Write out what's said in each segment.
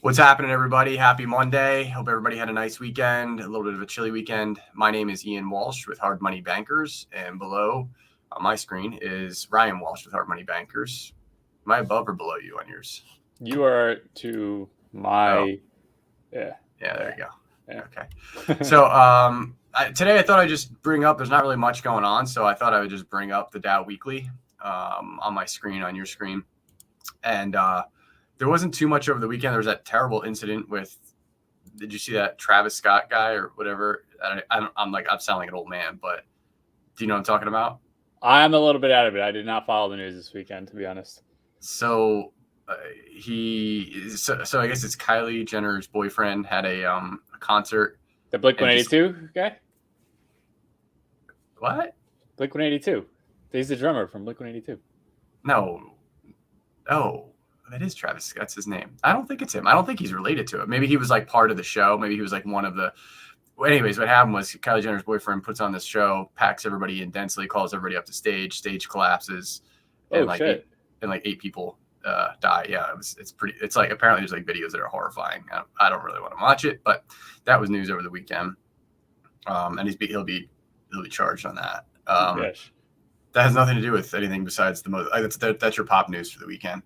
What's happening, everybody? Happy Monday. Hope everybody had a nice weekend, a little bit of a chilly weekend. My name is Ian Walsh with Hard Money Bankers, and below on my screen is Ryan Walsh with Hard Money Bankers. Am I above or below you on yours? You are to my Yeah, there you go. Yeah. Okay. So today I thought I'd just bring up, there's not really much going on, so I thought I would just bring up the Dow Weekly on my screen, on your screen. And there wasn't too much over the weekend. There was that terrible incident with, did you see that Travis Scott guy or whatever? I'm sounding like an old man, but do you know what I'm talking about? I'm a little bit out of it. I did not follow the news this weekend, to be honest. So I guess it's Kylie Jenner's boyfriend had a concert. The Blink-182 guy? What? Blink-182. He's the drummer from Blink-182. No. Oh, that is Travis. That's his name. I don't think it's him. I don't think he's related to it. Maybe he was like part of the show. Maybe he was like one of the. Anyways, what happened was Kylie Jenner's boyfriend puts on this show, packs everybody in densely, calls everybody up to stage. Stage collapses, and eight people die. Yeah, it's pretty. It's like apparently there's like videos that are horrifying. I don't really want to watch it, but that was news over the weekend. And he'll be charged on that. Yes. That has nothing to do with anything besides the most. That's your pop news for the weekend.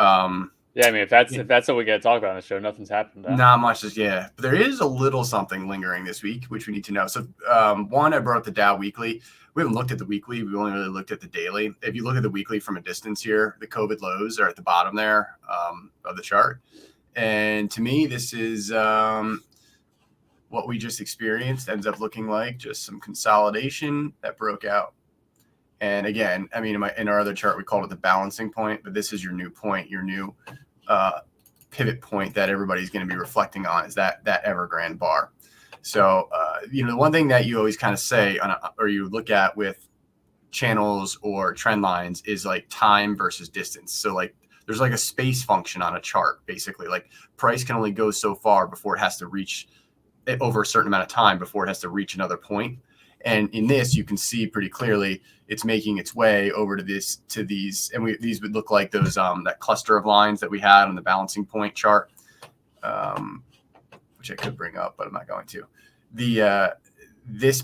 Yeah, I mean, if that's what we got to talk about on the show, nothing's happened. Not much. But there is a little something lingering this week, which we need to know. So, one, I brought up the Dow Weekly. We haven't looked at the weekly. We've only really looked at the daily. If you look at the weekly from a distance here, the COVID lows are at the bottom there of the chart. And to me, this is what we just experienced ends up looking like just some consolidation that broke out. And again, I mean, in our other chart, we called it the balancing point, but this is your new point, your new pivot point that everybody's going to be reflecting on is that Evergrande bar. So, the one thing that you always kind of say or you look at with channels or trend lines is like time versus distance. So like there's like a space function on a chart, basically. Like price can only go so far before it has to reach over a certain amount of time before it has to reach another point. And in this, you can see pretty clearly it's making its way over to these, and these would look like those that cluster of lines that we had on the balancing point chart, which I could bring up, but I'm not going to. These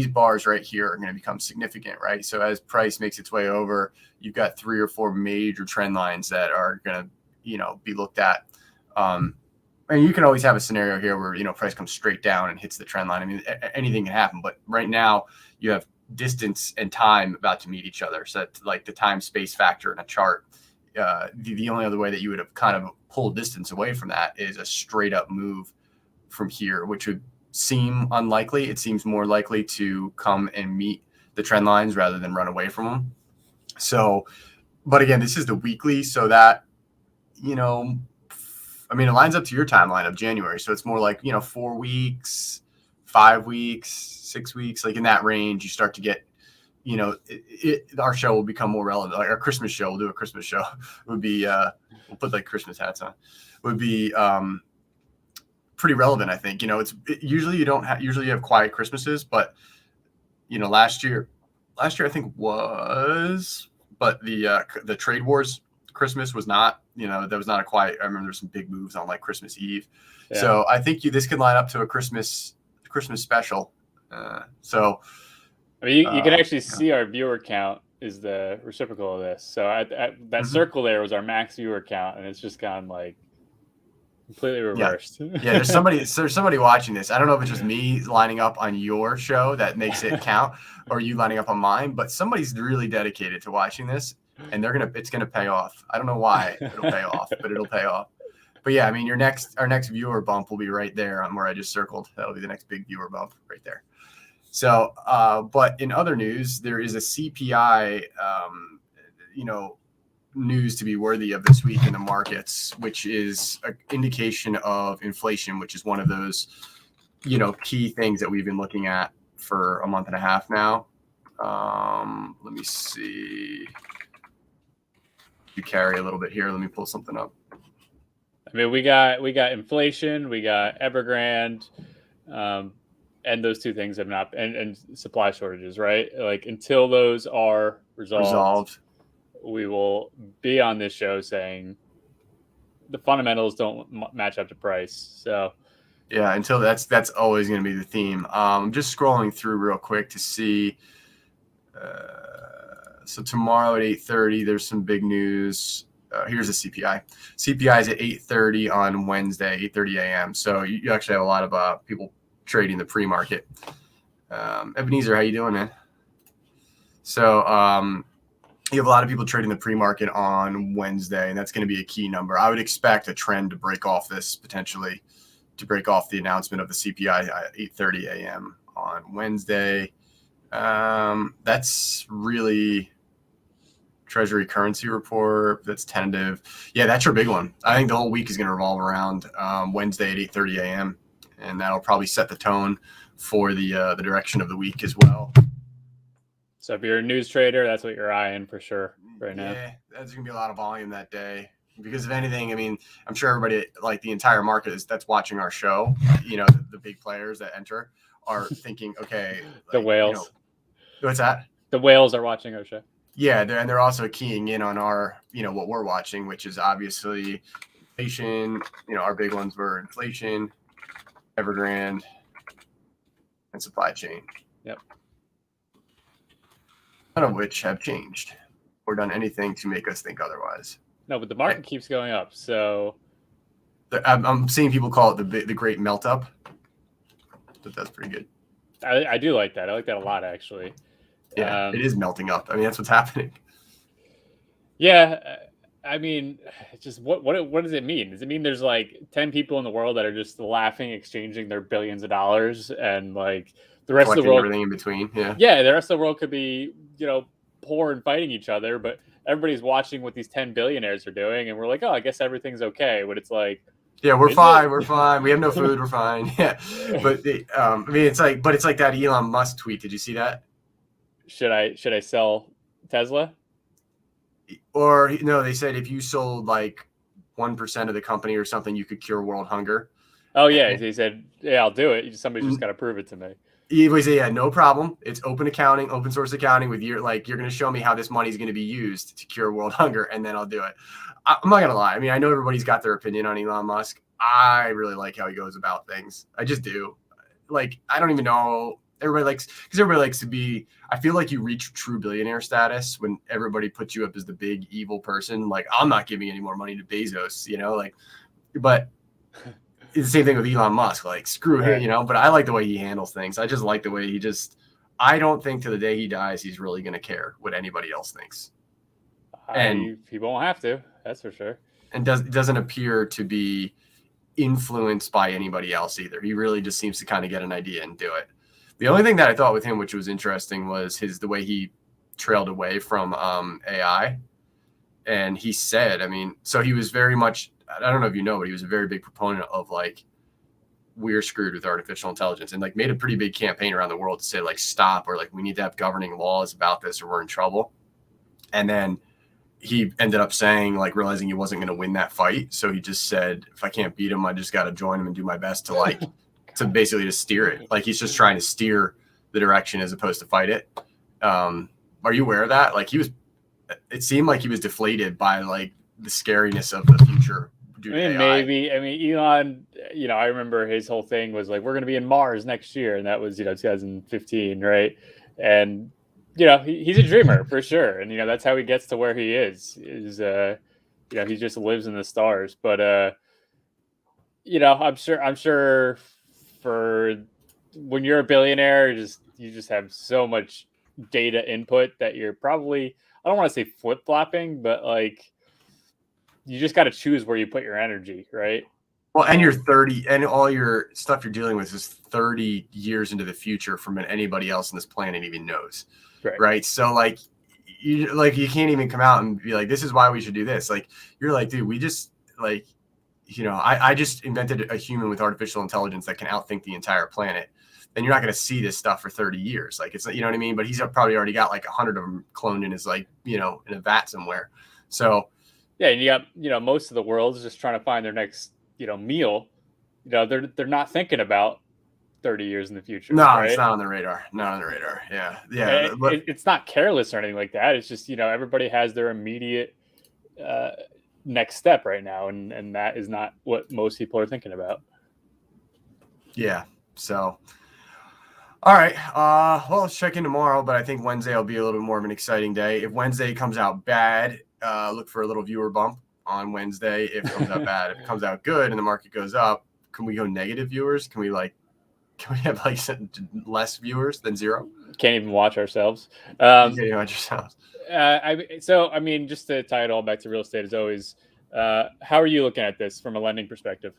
bars right here are going to become significant, right? So as price makes its way over, you've got 3 or 4 major trend lines that are going to, be looked at. And you can always have a scenario here where, price comes straight down and hits the trend line. I mean, anything can happen. But right now, you have distance and time about to meet each other. So that's like the time space factor in a chart. The only other way that you would have kind of pulled distance away from that is a straight up move from here, which would seem unlikely. It seems more likely to come and meet the trend lines rather than run away from them. So, but again, this is the weekly. So that, it lines up to your timeline of January. So it's more like, 4 weeks, 5 weeks, 6 weeks, like in that range, you start to get, our show will become more relevant. Like our Christmas show, we'll do a Christmas show. Would be, we'll put like Christmas hats on. Would be pretty relevant, I think. Usually you have quiet Christmases, but, last year I think was, but the trade wars Christmas was not, that was not a quiet. I remember there's some big moves on like Christmas Eve. Yeah. So I think this could line up to a Christmas special. So I mean, you can actually see our viewer count is the reciprocal of this. So that circle there was our max viewer count, and it's just gone like completely reversed. Yeah, there's somebody watching this. I don't know if it's just me lining up on your show that makes it count, or you lining up on mine, but somebody's really dedicated to watching this. And it's gonna pay off. I don't know why it'll pay off, but it'll pay off. But yeah, I mean, our next viewer bump will be right there on where I just circled. That'll be the next big viewer bump right there. So, but in other news, there is a CPI, news to be worthy of this week in the markets, which is an indication of inflation, which is one of those, key things that we've been looking at for a month and a half now. Let me see. You carry a little bit here. Let me pull something up. I mean, we got inflation, we got Evergrande, and those two things have not, and supply shortages, right? Like until those are resolved, we will be on this show saying the fundamentals don't match up to price. So yeah, until that's always going to be the theme. Just scrolling through real quick to see. So tomorrow at 8:30, there's some big news. Here's the CPI. CPI is at 8:30 on Wednesday, 8:30 a.m. So you actually have a lot of people trading the pre-market. Ebenezer, how you doing, man? So you have a lot of people trading the pre-market on Wednesday, and that's going to be a key number. I would expect a trend to break off this potentially, to break off the announcement of the CPI at 8:30 a.m. on Wednesday. That's really Treasury currency report. That's tentative. Yeah, that's your big one. I think the whole week is going to revolve around Wednesday at 8:30 a.m. and that'll probably set the tone for the direction of the week as well. So if you're a news trader, that's what you're eyeing for sure right now. Yeah, there's going to be a lot of volume that day. Because if anything, I mean, I'm sure everybody, like the entire market that's watching our show, the big players that enter are thinking, okay. The whales. What's that? The whales are watching our show. Yeah, and they're also keying in on our, what we're watching, which is obviously inflation. Our big ones were inflation, Evergrande, and supply chain. Yep. None of which have changed or done anything to make us think otherwise. No, but the market keeps going up. So I'm seeing people call it the great melt up. But that's pretty good. I do like that. I like that a lot, actually. Yeah, it is melting up. I mean, that's what's happening. Yeah, I mean, just what does it mean? Does it mean there's like 10 people in the world that are just laughing, exchanging their billions of dollars, and like the rest of the world, everything in between? Yeah, the rest of the world could be poor and fighting each other, but everybody's watching what these 10 billionaires are doing, and we're like, oh, I guess everything's okay. But it's like, yeah, we're fine. We're fine. We have no food. We're fine. Yeah, but I mean, it's like that Elon Musk tweet. Did you see that? Should I sell Tesla? Or no, they said if you sold like 1% of the company or something, you could cure world hunger. Oh yeah, he said, yeah, I'll do it. Somebody's just got to prove it to me. He was yeah, no problem. It's open accounting, open source accounting with you're going to show me how this money is going to be used to cure world hunger, and then I'll do it. I'm not going to lie. I mean, I know everybody's got their opinion on Elon Musk. I really like how he goes about things. I just do. Like, I don't even know. Everybody likes to be, I feel like you reach true billionaire status when everybody puts you up as the big evil person. Like, I'm not giving any more money to Bezos, but it's the same thing with Elon Musk. Like, screw him, but I like the way he handles things. I just like the way I don't think to the day he dies, he's really going to care what anybody else thinks. And he won't have to, that's for sure. And doesn't appear to be influenced by anybody else either. He really just seems to kind of get an idea and do it. The only thing that I thought with him, which was interesting, was the way he trailed away from AI. And he said, I mean, so he was very much, I don't know if you know, but he was a very big proponent of like, we're screwed with artificial intelligence, and like made a pretty big campaign around the world to say like, stop, or like, we need to have governing laws about this or we're in trouble. And then he ended up saying, like, realizing he wasn't going to win that fight. So he just said, if I can't beat him, I just got to join him and do my best to like, to basically just steer it. Like, he's just trying to steer the direction as opposed to fight it. Are you aware of that? Like, it seemed like he was deflated by like the scariness of the future. Maybe. I mean, Elon, I remember his whole thing was like, we're going to be in Mars next year. And that was, 2015. Right. And, he's a dreamer for sure. And, that's how he gets to where he is he just lives in the stars. But, I'm sure for when you're a billionaire, you just have so much data input that you're probably, I don't want to say flip-flopping, but like you just got to choose where you put your energy, right? Well, and you're 30, and all your stuff you're dealing with is 30 years into the future from when anybody else on this planet even knows, right? So like you can't even come out and be like, this is why we should do this. Like, you're like, dude, we just like, I just invented a human with artificial intelligence that can outthink the entire planet. Then you're not going to see this stuff for 30 years. Like, it's, you know what I mean? But he's probably already got like 100 of them cloned in his, like, in a vat somewhere. So yeah, and you got, most of the world is just trying to find their next, meal. They're not thinking about 30 years in the future. No, right? It's not on the radar. Not on the radar. Yeah. It's not careless or anything like that. It's just, everybody has their immediate next step right now, and that is not what most people are thinking about. Yeah. So, all right. Well, let's check in tomorrow, but I think Wednesday will be a little bit more of an exciting day. If Wednesday comes out bad, look for a little viewer bump on Wednesday. If it comes out bad, if it comes out good and the market goes up, can we go negative viewers? Can we have like less viewers than zero? Can't even watch ourselves. You can't even watch yourselves. I mean, just to tie it all back to real estate as always, how are you looking at this from a lending perspective?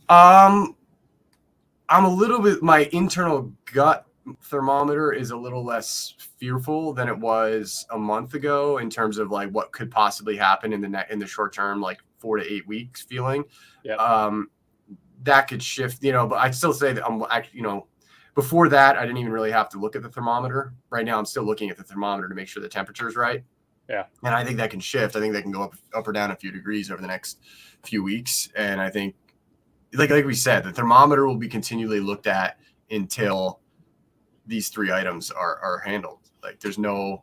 I'm a little bit, my internal gut thermometer is a little less fearful than it was a month ago in terms of like what could possibly happen in the short term, like 4 to 8 weeks feeling. Yep. That could shift, but I'd still say that before that, I didn't even really have to look at the thermometer. Right now, I'm still looking at the thermometer to make sure the temperature is right. Yeah. And I think that can shift. I think that can go up or down a few degrees over the next few weeks. And I think, like we said, the thermometer will be continually looked at until these 3 items are handled. Like there's no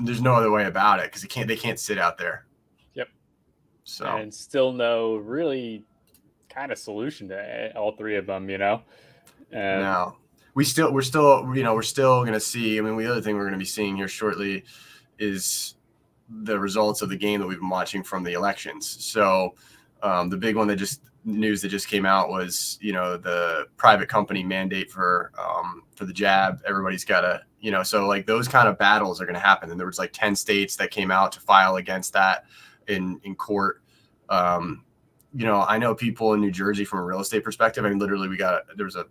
other way about it because they can't sit out there. Yep. So and still no really kind of solution to all 3 of them. No, we're still going to see. I mean, the other thing we're going to be seeing here shortly is the results of the game that we've been watching from the elections. So the big one news that just came out was, the private company mandate for the jab. Everybody's got to, so like those kind of battles are going to happen. And there was like 10 states that came out to file against that in court. I know people in New Jersey from a real estate perspective. I mean, literally there was a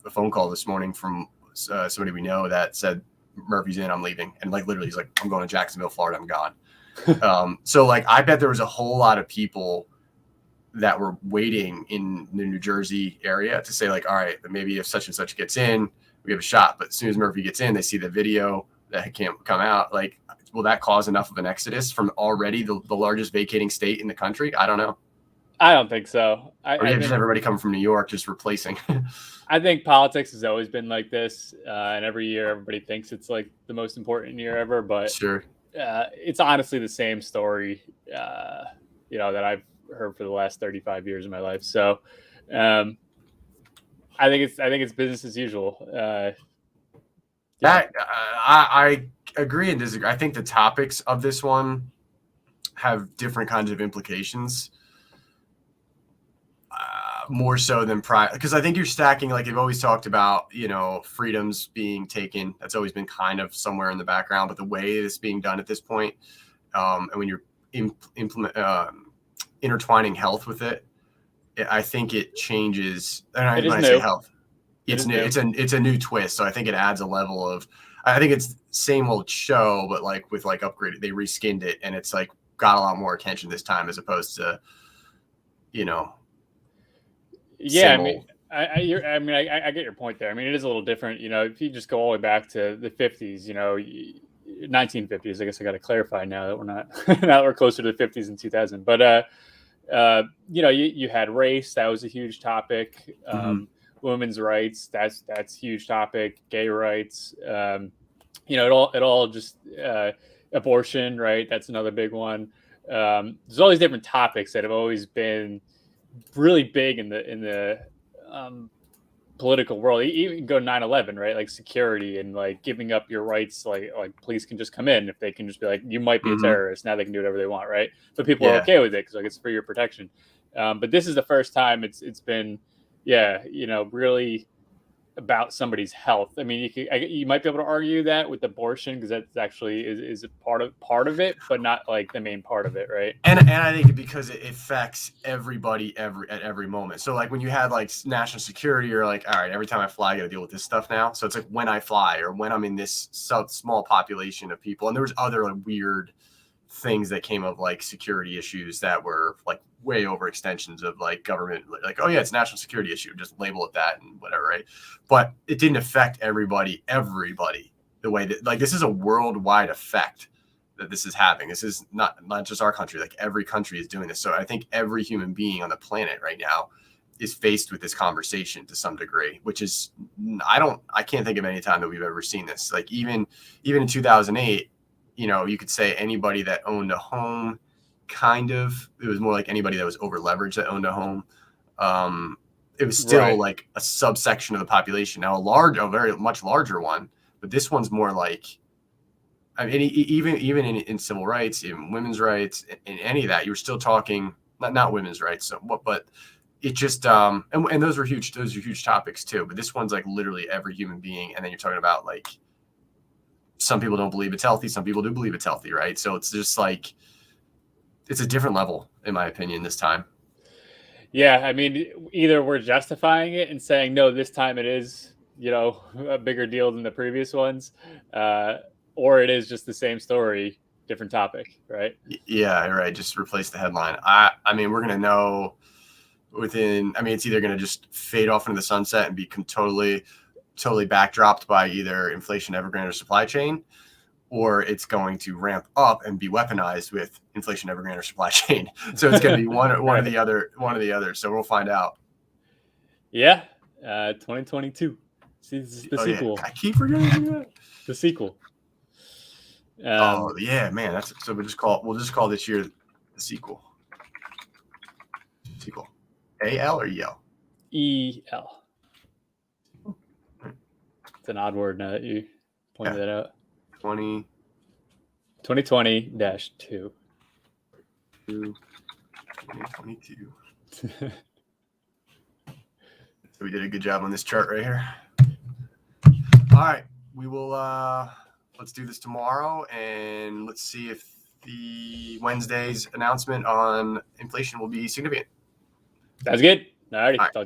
phone call this morning from somebody we know that said, Murphy's in, I'm leaving. And like, literally he's like, I'm going to Jacksonville, Florida, I'm gone. So like, I bet there was a whole lot of people that were waiting in the New Jersey area to say like, all right, maybe if such and such gets in, we have a shot. But as soon as Murphy gets in, they see the video that can't come out. Like, will that cause enough of an exodus from already the largest vacating state in the country? I don't know. I don't think so. I think just everybody coming from New York, just replacing. I think politics has always been like this. And every year everybody thinks it's like the most important year ever, but sure. It's honestly the same story, that I've heard for the last 35 years of my life. So I think it's business as usual. I agree and disagree. I think the topics of this one have different kinds of implications, more so than prior. Because I think you're stacking, like you've always talked about, freedoms being taken. That's always been kind of somewhere in the background. But the way it's being done at this point, and when you're intertwining health with it, I think it changes. And when I say health, it's new. It's a new twist. So I think it adds a level of. I think it's same old show, but like with like upgraded, they reskinned it, and it's like got a lot more attention this time as opposed to, Yeah, I get your point there. I mean, it is a little different. If you just go all the way back to the 50s, 1950s. I guess I got to clarify now that we're not now that we're closer to the 50s and 2000. But you had race, that was a huge topic. Women's rights, that's a huge topic. Gay rights, it all just abortion, right? That's another big one. There's all these different topics that have always been really big in the political world. Even go 9/11, right? Like security and like giving up your rights. Like police can just come in if they can just be like, you might be a terrorist. Now they can do whatever they want, right? But people are okay with it because like it's for your protection. But this is the first time it's been, really about somebody's health. I mean, you might be able to argue that with abortion because that's actually is a part of it, but not like the main part of it, right? And I think because it affects everybody at every moment. So like when you had like national security, you're like, all right, every time I fly, I got to deal with this stuff now. So it's like when I fly or when I'm in this small population of people, and there was other like weird things that came of like security issues that were like way over extensions of like government, like, oh yeah, it's a national security issue, just label it that and whatever, right? But it didn't affect everybody the way that, like, this is a worldwide effect that this is having. This is not just our country, like every country is doing this. So I think every human being on the planet right now is faced with this conversation to some degree, which is, I can't think of any time that we've ever seen this. Like even in 2008, you could say anybody that owned a home, kind of. It was more like anybody that was over leveraged that owned a home. It was still Right. like a subsection of the population. Now a very much larger one, but this one's more like, I mean, even in civil rights, in women's rights, in any of that, you were still talking not women's rights. So what, but it just and those are huge topics too. But this one's like literally every human being, and then you're talking about like some people don't believe it's healthy, some people do believe it's healthy, right? So it's just like it's a different level, in my opinion, this time. Yeah, I mean, either we're justifying it and saying no, this time it is, a bigger deal than the previous ones, or it is just the same story, different topic, right? Yeah, right. Just replace the headline. I mean, we're gonna know within. I mean, it's either gonna just fade off into the sunset and be totally backdropped by either inflation, Evergrande, or supply chain, or it's going to ramp up and be weaponized with inflation, Evergrande, or supply chain. So it's going to be one or the other. So we'll find out. Yeah, 2022. See, this is the sequel. Yeah. I keep forgetting that. The sequel. Oh yeah, man. So we'll just call this year the sequel. Sequel. A-L or E-L? E-L. It's an odd word now that you pointed that out. 2020-2. 2022. So we did a good job on this chart right here. All right, we will let's do this tomorrow, and let's see if the Wednesday's announcement on inflation will be significant. That's good. All righty. All right. Talk to you tomorrow.